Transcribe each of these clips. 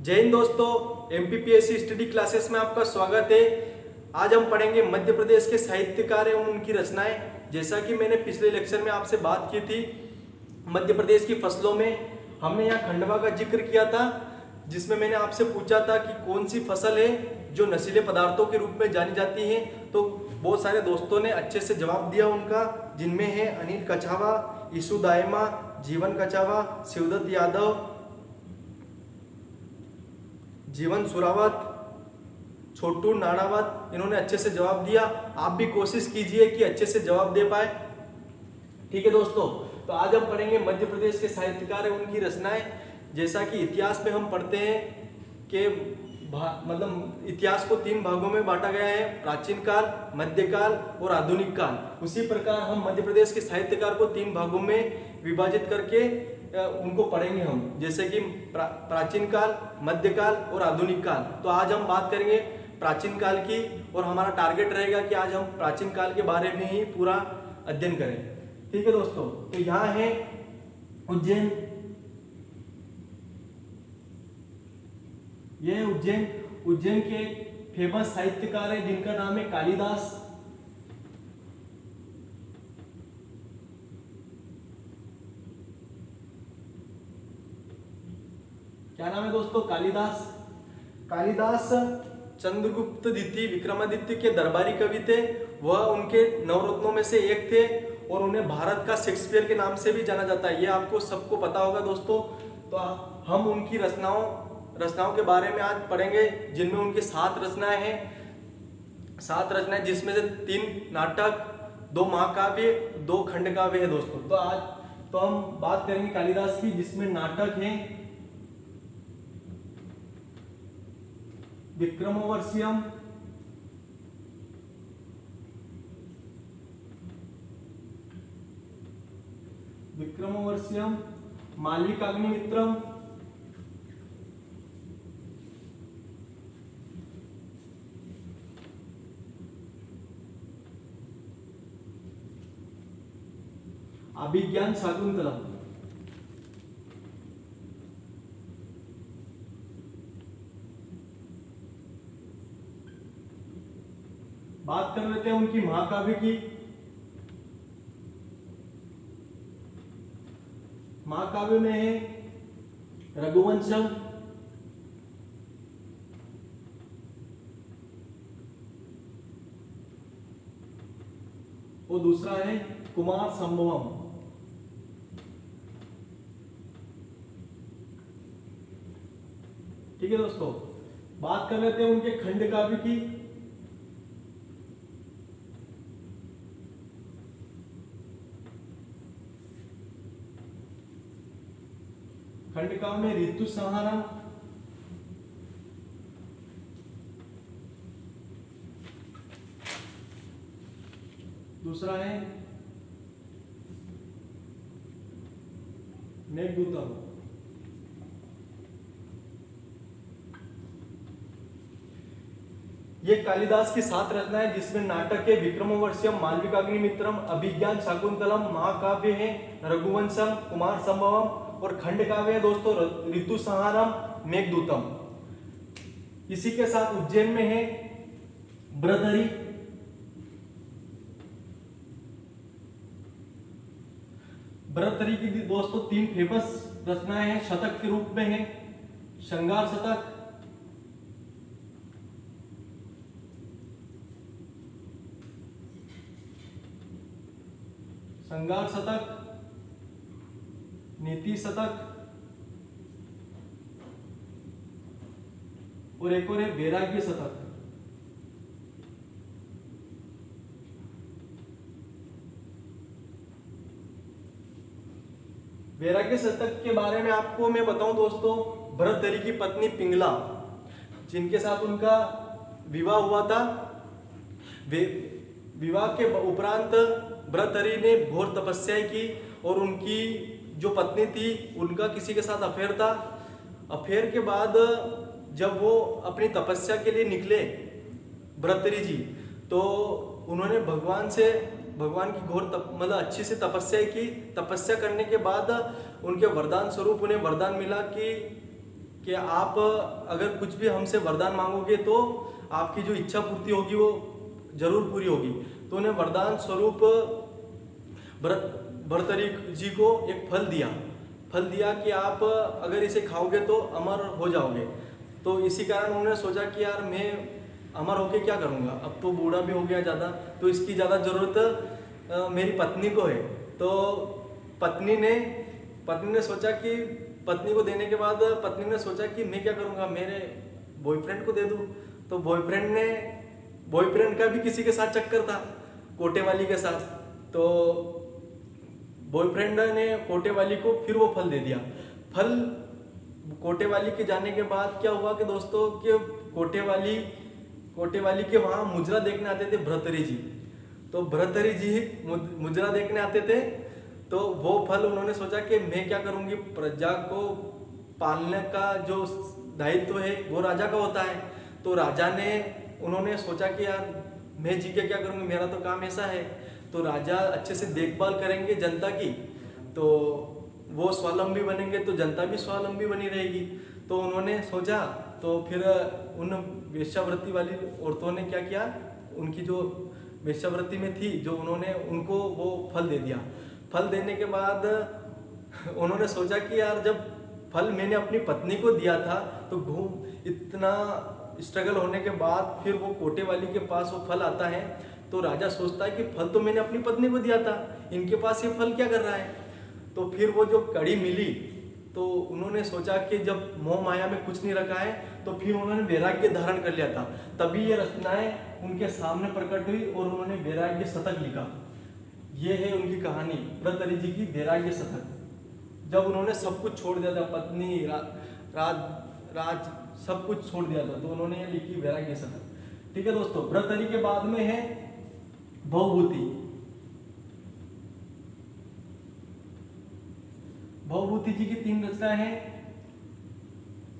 जय हिंद दोस्तों, MPPSC study classes में आपका स्वागत है। आज हम पढ़ेंगे मध्य प्रदेश के साहित्यकार एवं उनकी रचनाएं। जैसा कि मैंने पिछले लेक्चर में आपसे बात की थी, मध्य प्रदेश की फसलों में हमने यहाँ खंडवा का जिक्र किया था, जिसमें मैंने आपसे पूछा था कि कौन सी फसल है जो नशीले पदार्थों के रूप में जानी जाती है। तो बहुत सारे दोस्तों ने अच्छे से जवाब दिया उनका, जिनमें है अनिल कछावा, ईशु दायमा, जीवन कछावा, शिवदत्त यादव, जीवन सुरावत, छोटू नाड़ावत। इन्होंने अच्छे से जवाब दिया। आप भी कोशिश कीजिए कि अच्छे से जवाब दे पाए। ठीक है दोस्तों, तो आज हम पढ़ेंगे मध्य प्रदेश के साहित्यकार एवं उनकी रचनाएं। जैसा कि इतिहास में हम पढ़ते हैं कि मतलब इतिहास को 3 भागों में बांटा गया है, प्राचीन काल, मध्यकाल और आधुनिक काल। उसी प्रकार हम मध्य प्रदेश के साहित्यकार को 3 भागों में विभाजित करके उनको पढ़ेंगे हम, जैसे कि प्राचीन काल, मध्यकाल और आधुनिक काल। तो आज हम बात करेंगे प्राचीन काल की, और हमारा टारगेट रहेगा कि आज हम प्राचीन काल के बारे में ही पूरा अध्ययन करें। ठीक है दोस्तों, तो यहाँ है उज्जैन। यह उज्जैन के फेमस साहित्यकार है जिनका नाम है कालिदास। क्या नाम है दोस्तों? कालिदास चंद्रगुप्त द्वितीय विक्रमादित्य के दरबारी कवि थे। वह उनके नवरत्नों में से एक थे और उन्हें भारत का शेक्सपियर के नाम से भी जाना जाता है। ये आपको सबको पता होगा दोस्तों। तो हम उनकी रचनाओं के बारे में आज पढ़ेंगे, जिनमें उनके 7 रचनाएं हैं। 7 रचनाएं, जिसमें से 3 नाटक, 2 महाकाव्य, 2 खंडकाव्य है दोस्तों। तो आज तो हम बात करेंगे कालिदास की, जिसमें नाटक है विक्रमोर्वशीयम, मालविकाग्निमित्रम, अभिज्ञान शाकुंतलम। बात कर लेते हैं उनकी महाकाव्य की। महाकाव्य में है रघुवंशम, और दूसरा है कुमार संभवम। ठीक है दोस्तों, बात कर लेते हैं उनके खंडकाव्य की। खंडकाव्य में ऋतु संहारम, दूसरा है मेघदूतम। ये कालिदास की 7 रचनाएं, जिसमें नाटक है विक्रमोर्वशीयम, मालविकाग्निमित्रम, अभिज्ञान शाकुंतलम, महाकाव्य है रघुवंशम, कुमार संभवम, और खंडकाव्य है दोस्तों ऋतु संहारम, मेघदूतम। इसी के साथ उज्जैन में है बृहदरी, बृहदरी की दोस्तों 3 फेमस रचनाएं हैं, शतक के रूप में है श्रृंगार शतक, नीति शतक, और एक और है वैराग्य शतक। वैराग्य शतक के बारे में आपको मैं बताऊं दोस्तों, भरतहरि की पत्नी पिंगला, जिनके साथ उनका विवाह हुआ था, विवाह के उपरांत भरतहरि ने घोर तपस्या की, और उनकी जो पत्नी थी उनका किसी के साथ अफेयर था। अफेयर के बाद जब वो अपनी तपस्या के लिए निकले भरतहरि जी, तो उन्होंने भगवान की घोर मतलब अच्छी से तपस्या की। तपस्या करने के बाद उनके वरदान स्वरूप उन्हें वरदान मिला कि कि आप अगर कुछ भी हमसे वरदान मांगोगे तो आपकी जो इच्छा पूर्ति होगी वो जरूर पूरी होगी। तो उन्हें वरदान स्वरूप भर्तरी जी को एक फल दिया कि आप अगर इसे खाओगे तो अमर हो जाओगे। तो इसी कारण उन्होंने सोचा कि यार मैं अमर होके क्या करूँगा, अब तो बूढ़ा भी हो गया ज़्यादा, तो इसकी ज़्यादा ज़रूरत मेरी पत्नी को है। तो पत्नी ने सोचा कि पत्नी को देने के बाद पत्नी ने सोचा कि मैं क्या करूँगा, मेरे बॉयफ्रेंड को दे दूँ। तो बॉयफ्रेंड का भी किसी के साथ चक्कर था, कोटे वाली के साथ। तो बॉयफ्रेंड ने कोटे वाली को फिर वो फल दे दिया। फल कोटे वाली के जाने के बाद क्या हुआ कि दोस्तों कि कोटे वाली के वहाँ मुजरा देखने आते थे भर्तरी जी। तो भर्तरी जी मुजरा देखने आते थे। तो वो फल उन्होंने सोचा कि मैं क्या करूँगी, प्रजा को पालने का जो दायित्व है वो राजा का होता है। तो उन्होंने सोचा कि यार मैं जी के क्या करूँगी, मेरा तो काम ऐसा है। तो राजा अच्छे से देखभाल करेंगे जनता की, तो वो स्वावलंबी बनेंगे तो जनता भी स्वावलंबी बनी रहेगी। तो उन्होंने सोचा, तो फिर उन वेश्यावृत्ति वाली औरतों ने क्या किया, उनकी जो वेश्यावृत्ति में थी जो उन्होंने उनको वो फल दे दिया। फल देने के बाद उन्होंने सोचा कि यार जब फल मैंने अपनी पत्नी को दिया था तो इतना स्ट्रगल होने के बाद फिर वो कोटे वाली के पास वो फल आता है। तो राजा सोचता है कि फल तो मैंने अपनी पत्नी को दिया था, इनके पास ये फल क्या कर रहा है। तो फिर वो जो कड़ी मिली तो उन्होंने सोचा कि जब मोह माया में कुछ नहीं रखा है तो फिर उन्होंने वैराग्य धारण कर लिया था। तभी ये रचनाएं उनके सामने प्रकट हुई और उन्होंने वैराग्य शतक लिखा। ये है उनकी कहानी, भर्तरी जी की वैराग्य शतक। जब उन्होंने सब कुछ छोड़ दिया था, पत्नी राज सब कुछ छोड़ दिया था, तो उन्होंने ये लिखी वैराग्य शतक। ठीक है दोस्तों, भर्तरी के बाद में है भवभूति। भवभूति जी की 3 रचनाएं हैं,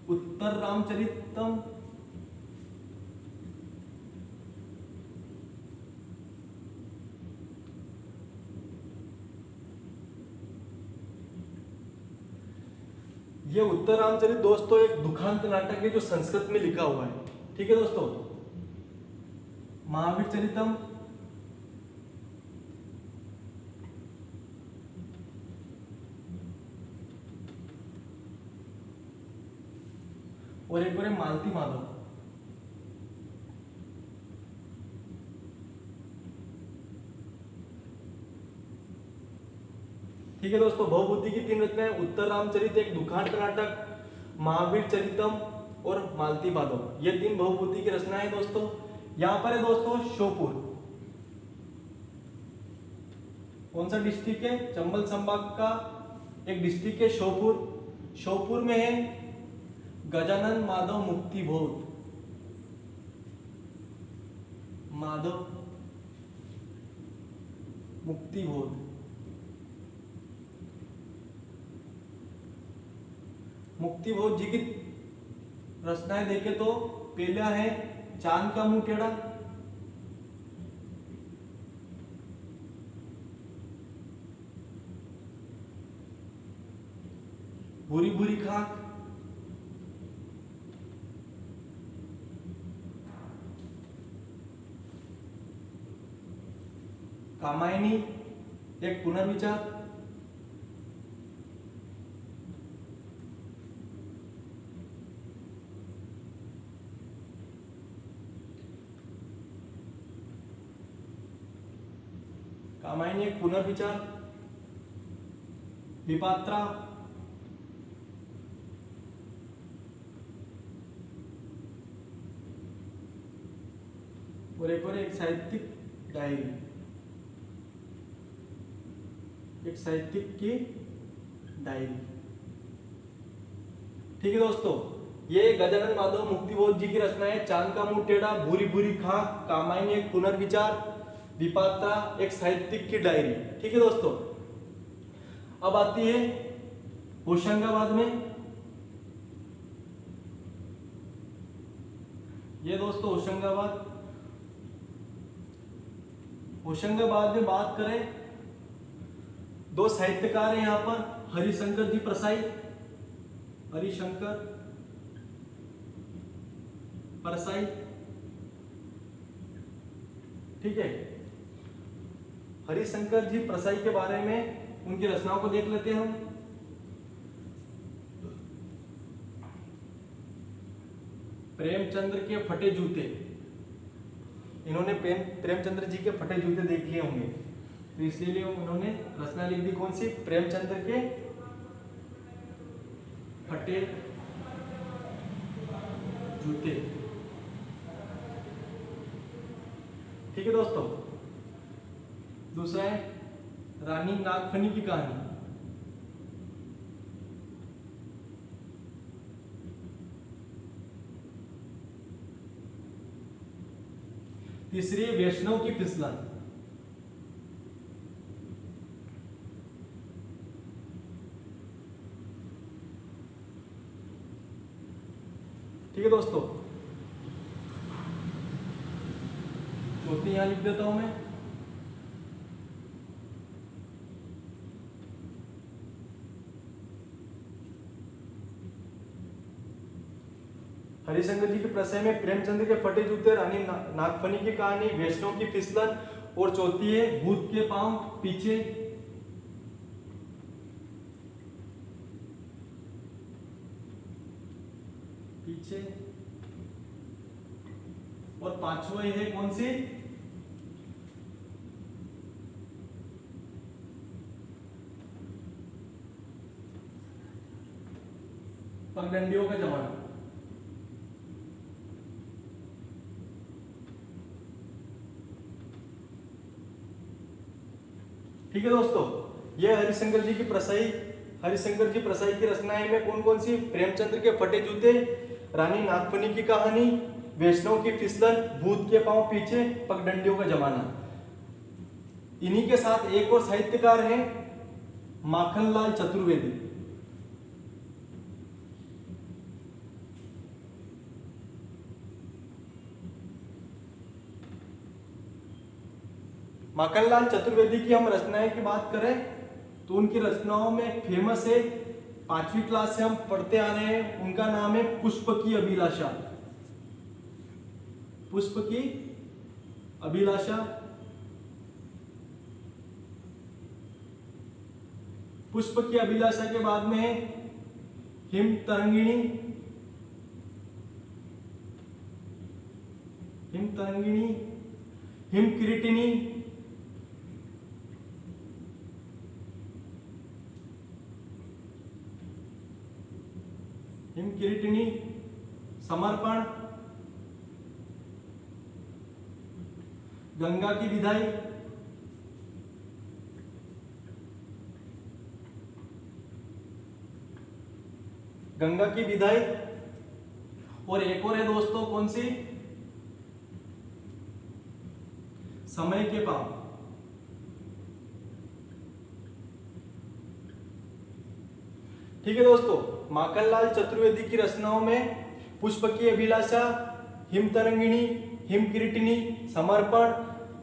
उत्तर रामचरितम, ये उत्तर रामचरित दोस्तों एक दुखांत नाटक है जो संस्कृत में लिखा हुआ है। ठीक है दोस्तों, महावीर चरितम, और एक और है मालती माधव। ठीक है दोस्तों, भवभूति की 3 रचनाएं, उत्तर रामचरित एक दुखांत नाटक, महावीर चरितम और मालती माधव, ये 3 भवभूति की रचनाएं दोस्तों। यहां पर है दोस्तों श्योपुर। कौन सा डिस्ट्रिक्ट है, चंबल संभाग का एक डिस्ट्रिक्ट है श्योपुर। श्योपुर में है गजानन माधव मुक्तिबोध, माधव मुक्तिबोध। मुक्तिबोध जी की रचनाएं देखें तो पहला है चांद का मुंह टेढ़ा, भूरी भूरी खाक, कामायनी एक पुनर्विचार, कामायनी एक पुनर्विचार, विपात्रा, और एक साहित्यिक डायरी, एक साहित्यिक की डायरी। ठीक है दोस्तों, ये गजानन माधव मुक्तिबोध जी की रचना है। चांद का मुंह टेढ़ा, भूरी भूरी खाक, कामायनी एक पुनर्विचार, विपात्रा एक साहित्यिक की डायरी। ठीक है दोस्तों, अब आती है होशंगाबाद में। ये दोस्तों होशंगाबाद में बात करें, 2 साहित्यकार हैं यहाँ पर, हरिशंकर जी प्रसाई, हरिशंकर परसाई। ठीक है, हरिशंकर जी परसाई के बारे में उनकी रचनाओं को देख लेते हैं हम। प्रेमचंद्र के फटे जूते, इन्होंने प्रेमचंद्र जी के फटे जूते देख लिए होंगे, तो इसलिए उन्होंने रचना लिख दी कौन सी, प्रेमचंद्र के फटे जूते। ठीक है दोस्तों, दूसरा है रानी नागफनी की कहानी। तीसरी वैष्णव की फिसलन। ठीक है दोस्तों, चौथी यहां लिख देता हूं मैं। हरिशंकर जी के प्रसय में प्रेमचंद्र के फटे जूते, रानी नागफनी की कहानी, वैष्णव की फिसलन, और चौथी है भूत के पांव पीछे। पीछे, और पांचवा है कौन सी, पगडंडियों का जमाना। ठीक है दोस्तों, ये हरिशंकर जी की प्रसाई, हरिशंकर जी प्रसाई की रचनाएं में कौन कौन सी, प्रेमचंद्र के फटे जूते, रानी नागफनी की कहानी, वैष्णव की फिसलन, भूत के पांव पीछे, पगडंडियों का जमाना। इन्हीं के साथ एक और साहित्यकार हैं माखनलाल चतुर्वेदी। माखनलाल चतुर्वेदी की हम रचनाएं की बात करें तो उनकी रचनाओं में फेमस है, 5वीं क्लास से हम पढ़ते आ रहे हैं, उनका नाम है पुष्प की अभिलाषा। पुष्प की अभिलाषा। पुष्प की अभिलाषा के बाद में है हिम तरंगिणी, हिम तरंगिणी, हिम किरीटिनी, हिम किरीटिनी, समर्पण, गंगा की विदाई, गंगा की विदाई, और एक और है दोस्तों कौन सी, समय के पांव। ठीक है दोस्तों, माखनलाल चतुर्वेदी की रचनाओं में पुष्प की अभिलाषा, हिम तरंगिणी, हिम किरीटिनी, समर्पण,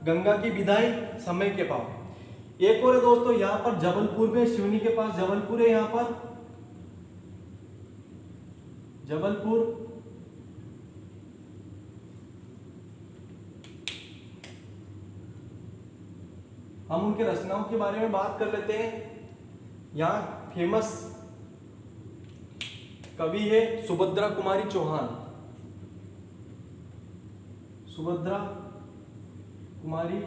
गंगा की विदाई, समय के पांव। एक और है दोस्तों यहां पर जबलपुर में, सिवनी के पास जबलपुर है, यहां पर जबलपुर, हम उनके रचनाओं के बारे में बात कर लेते हैं। यहां फेमस कवि है सुभद्रा कुमारी चौहान, सुभद्रा कुमारी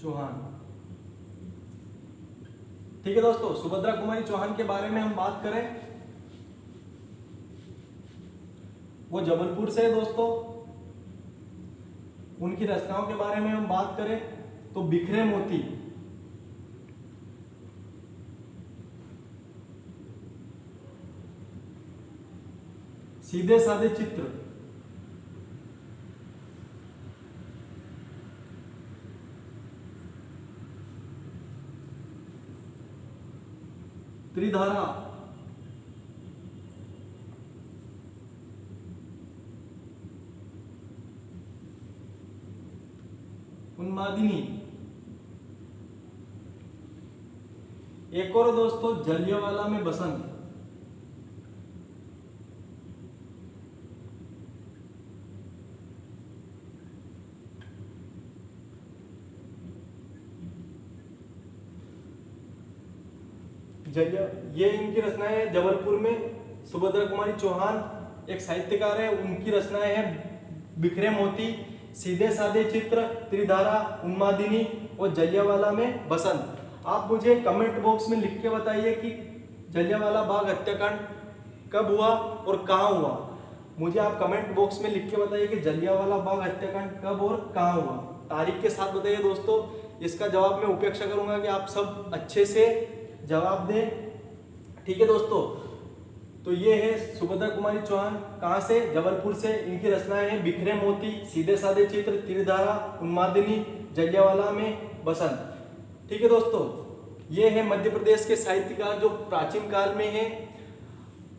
चौहान। ठीक है दोस्तों, सुभद्रा कुमारी चौहान के बारे में हम बात करें, वो जबलपुर से है दोस्तों। उनकी रचनाओं के बारे में हम बात करें तो बिखरे मोती, सीधे साधे चित्र, त्रिधारा, उन्मादिनी। एक और दोस्तों जलियांवाला में बसंत, ये इनकी रचनाएं है जबलपुर में। सुभद्रा कुमारी चौहान एक साहित्यकार है, उनकी रचनाएं हैं बिखरे मोती, सीधे साधे चित्र, त्रिधारा, उन्मादिनी और जलियांवाला में बसंत। आप मुझे कमेंट बॉक्स में लिख के बताइए कि जलियांवाला बाग हत्याकांड कब हुआ और कहाँ हुआ। मुझे आप कमेंट बॉक्स में लिख के बताइए कि जलियांवाला बाग हत्याकांड कब और कहाँ हुआ, तारीख के साथ बताइए दोस्तों। इसका जवाब मैं उपेक्षा करूंगा कि आप सब अच्छे से जवाब दें। ठीक है दोस्तों, तो ये है सुभद्रा कुमारी चौहान, कहाँ से, जबलपुर से। इनकी रचनाएं हैं बिखरे मोती, सीधे साधे चित्र, त्रिधारा, उन्मादिनी, जलियांवाला में बसंत। ठीक है दोस्तों, ये है मध्य प्रदेश के साहित्यकार जो प्राचीन काल में है।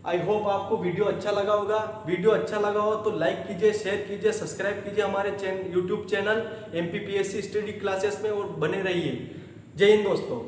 आई होप आपको वीडियो अच्छा लगा होगा। वीडियो अच्छा लगा हो तो लाइक कीजिए, शेयर कीजिए, सब्सक्राइब कीजिए हमारे YouTube channel MPPSC study classes में और बने रहिए। जय हिंद दोस्तों।